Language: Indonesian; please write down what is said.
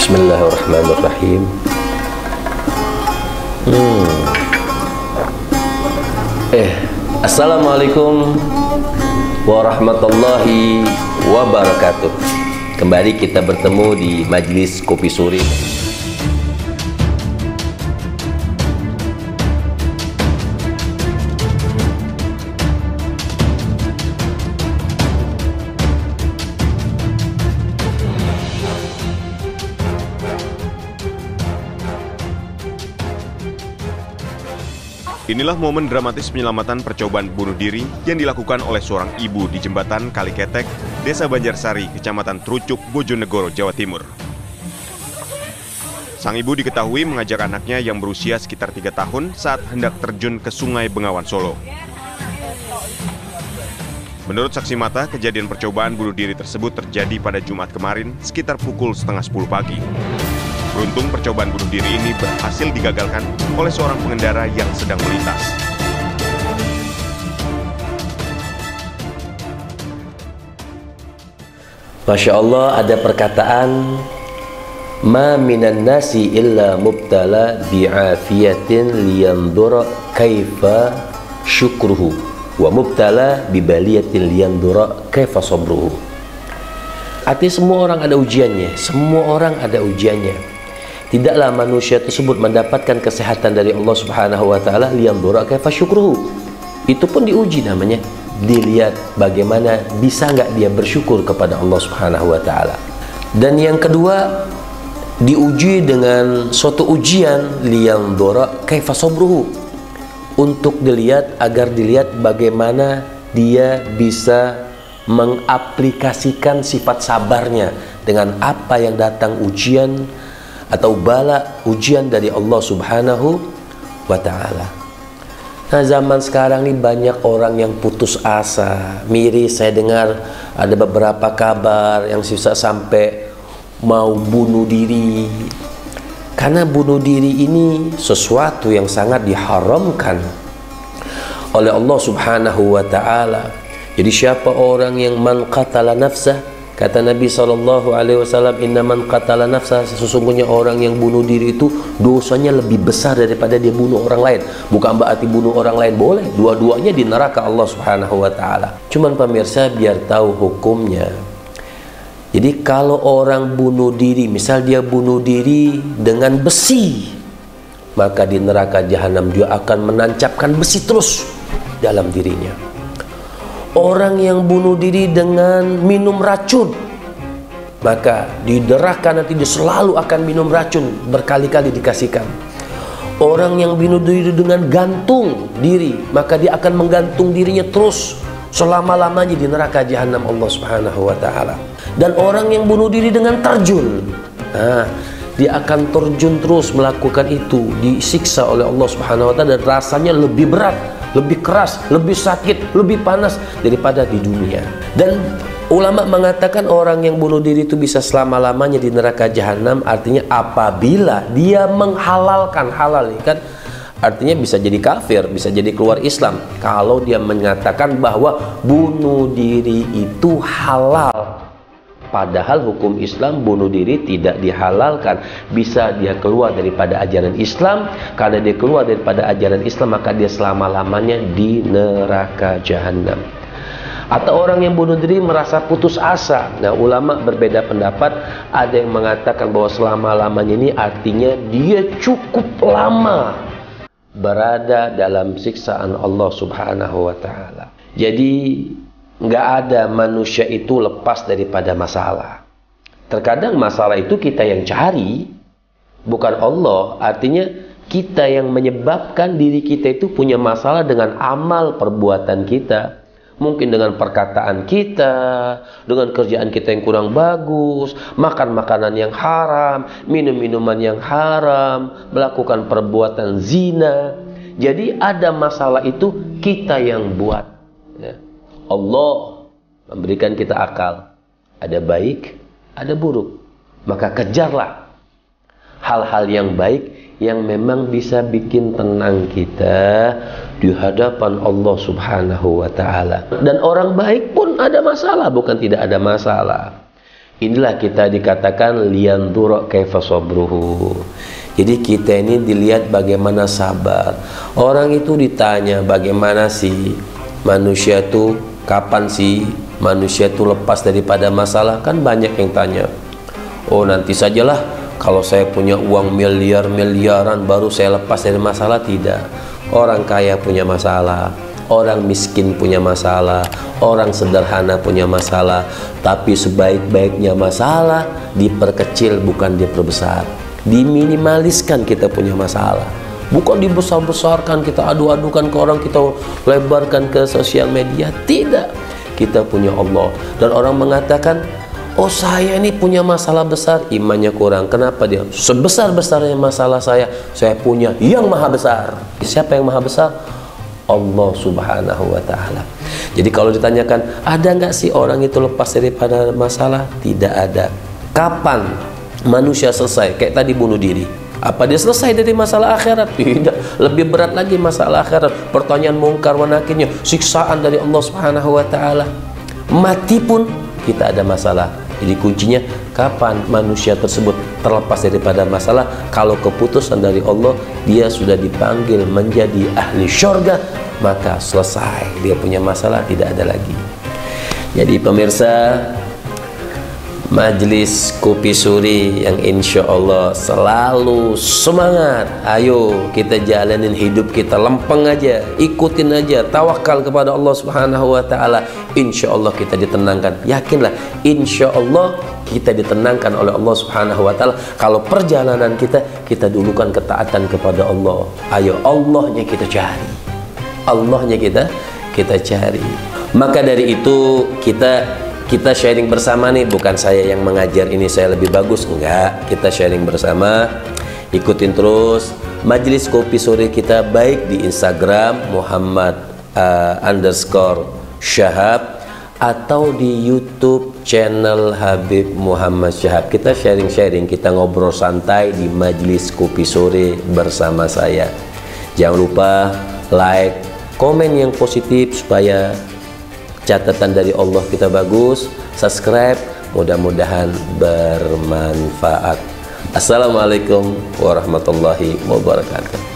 Bismillahirrahmanirrahim. Assalamualaikum warahmatullahi wabarakatuh. Kembali kita bertemu di Majelis Kopi Sore. Inilah momen dramatis penyelamatan percobaan bunuh diri yang dilakukan oleh seorang ibu di jembatan Kaliketek, Desa Banjarsari, Kecamatan Trucuk, Bojonegoro, Jawa Timur. Sang ibu diketahui mengajak anaknya yang berusia sekitar 3 tahun saat hendak terjun ke Sungai Bengawan Solo. Menurut saksi mata, kejadian percobaan bunuh diri tersebut terjadi pada Jumat kemarin sekitar pukul 9:30 pagi. Beruntung percobaan bunuh diri ini berhasil digagalkan oleh seorang pengendara yang sedang melintas. Masya Allah, ada perkataan ma minan nasi illa mubtala bi'afiyatin liyandura kaifa syukruhu wa mubtala bibaliyatin liyandura kaifa sabruhu. Artinya semua orang ada ujiannya, semua orang ada ujiannya. Tidaklah manusia tersebut mendapatkan kesehatan dari Allah Subhanahu wa taala liyandura kaifa syukruhu. Itu pun diuji namanya. Dilihat bagaimana bisa nggak dia bersyukur kepada Allah Subhanahu wa taala. Dan yang kedua, diuji dengan suatu ujian liyandura kaifa sabruhu. Untuk dilihat, agar dilihat bagaimana dia bisa mengaplikasikan sifat sabarnya dengan apa yang datang ujian atau bala ujian dari Allah Subhanahu wa ta'ala. Nah, zaman sekarang ini banyak orang yang putus asa. Miris, saya dengar ada beberapa kabar yang sisa sampai mau bunuh diri. Karena bunuh diri ini sesuatu yang sangat diharamkan oleh Allah Subhanahu wa ta'ala. Jadi siapa orang yang man qatala nafsah, kata Nabi SAW, inna man qatala nafsah, sesungguhnya orang yang bunuh diri itu dosanya lebih besar daripada dia bunuh orang lain. Bukan berarti bunuh orang lain boleh, dua-duanya di neraka Allah Subhanahu wa ta'ala. Cuman pemirsa biar tahu hukumnya. Jadi kalau orang bunuh diri, misal dia bunuh diri dengan besi, maka di neraka jahanam dia akan menancapkan besi terus dalam dirinya. Orang yang bunuh diri dengan minum racun, maka di neraka nanti dia selalu akan minum racun, berkali-kali dikasihkan. Orang yang bunuh diri dengan gantung diri, maka dia akan menggantung dirinya terus selama-lamanya di neraka jahanam Allah Subhanahu wa ta'ala. Dan orang yang bunuh diri dengan terjun, dia akan terjun terus melakukan itu, disiksa oleh Allah Subhanahu wa ta'ala, dan rasanya lebih berat, lebih keras, lebih sakit, lebih panas daripada di dunia. Dan ulama mengatakan orang yang bunuh diri itu bisa selama-lamanya di neraka jahanam, artinya apabila dia menghalalkan, halal kan artinya bisa jadi kafir, bisa jadi keluar Islam kalau dia menyatakan bahwa bunuh diri itu halal. Padahal hukum Islam bunuh diri tidak dihalalkan. Bisa dia keluar daripada ajaran Islam. Karena dia keluar daripada ajaran Islam, maka dia selama-lamanya di neraka jahanam. Atau orang yang bunuh diri merasa putus asa. Nah, ulama berbeda pendapat. Ada yang mengatakan bahwa selama-lamanya ini artinya dia cukup lama berada dalam siksaan Allah Subhanahu wa ta'ala. Jadi nggak ada manusia itu lepas daripada masalah. Terkadang masalah itu kita yang cari, bukan Allah. Artinya kita yang menyebabkan diri kita itu punya masalah dengan amal perbuatan kita. Mungkin dengan perkataan kita, dengan kerjaan kita yang kurang bagus, makan makanan yang haram, minum minuman yang haram, melakukan perbuatan zina. Jadi ada masalah itu kita yang buat, ya. Allah memberikan kita akal, ada baik, ada buruk. Maka kejarlah hal-hal yang baik yang memang bisa bikin tenang kita di hadapan Allah Subhanahu wa ta'ala. Dan orang baik pun ada masalah, bukan tidak ada masalah. Inilah kita dikatakan liyanzura kaifa sabruhu. Jadi kita ini dilihat bagaimana sabar. Orang itu ditanya bagaimana sih manusia itu, kapan sih manusia itu lepas daripada masalah? Kan banyak yang tanya. Oh, nanti sajalah kalau saya punya uang miliaran baru saya lepas dari masalah. Tidak. Orang kaya punya masalah, orang miskin punya masalah, orang sederhana punya masalah. Tapi sebaik-baiknya masalah diperkecil, bukan diperbesar. Diminimaliskan kita punya masalah, bukan dibesar-besarkan, kita adu-adukan ke orang, kita lebarkan ke sosial media. Tidak. Kita punya Allah. Dan orang mengatakan, oh saya ini punya masalah besar, imannya kurang. Kenapa dia? Sebesar-besarnya masalah saya punya yang maha besar. Siapa yang maha besar? Allah subhanahu wa ta'ala. Jadi kalau ditanyakan, ada nggak sih orang itu lepas daripada masalah? Tidak ada. Kapan manusia selesai? Kayak tadi bunuh diri. Apa dia selesai dari masalah akhirat? Tidak. Lebih berat lagi masalah akhirat. Pertanyaan mungkar wa nakirnya, siksaan dari Allah subhanahu wa ta'ala. Mati pun kita ada masalah. Jadi kuncinya, kapan manusia tersebut terlepas daripada masalah? Kalau keputusan dari Allah, dia sudah dipanggil menjadi ahli syurga, maka selesai dia punya masalah, tidak ada lagi. Jadi pemirsa, Majelis Kopi Suri yang insya Allah selalu semangat. Ayo kita jalanin hidup kita lempeng aja, ikutin aja, tawakal kepada Allah subhanahu wa ta'ala. Insya Allah kita ditenangkan. Yakinlah, insya Allah kita ditenangkan oleh Allah subhanahu wa ta'ala. Kalau perjalanan kita dulukan ketaatan kepada Allah. Ayo Allahnya kita cari, Allahnya kita cari. Maka dari itu kita sharing bersama nih, bukan saya yang mengajar ini saya lebih bagus, enggak. Kita sharing bersama. Ikutin terus Majelis Kopi Sore kita, baik di Instagram Muhammad_Syahab atau di YouTube channel Habib Muhammad Syahab. Kita sharing-sharing, kita ngobrol santai di Majelis Kopi Sore bersama saya. Jangan lupa like, komen yang positif supaya catatan dari Allah kita bagus. Subscribe, mudah-mudahan bermanfaat. Assalamualaikum warahmatullahi wabarakatuh.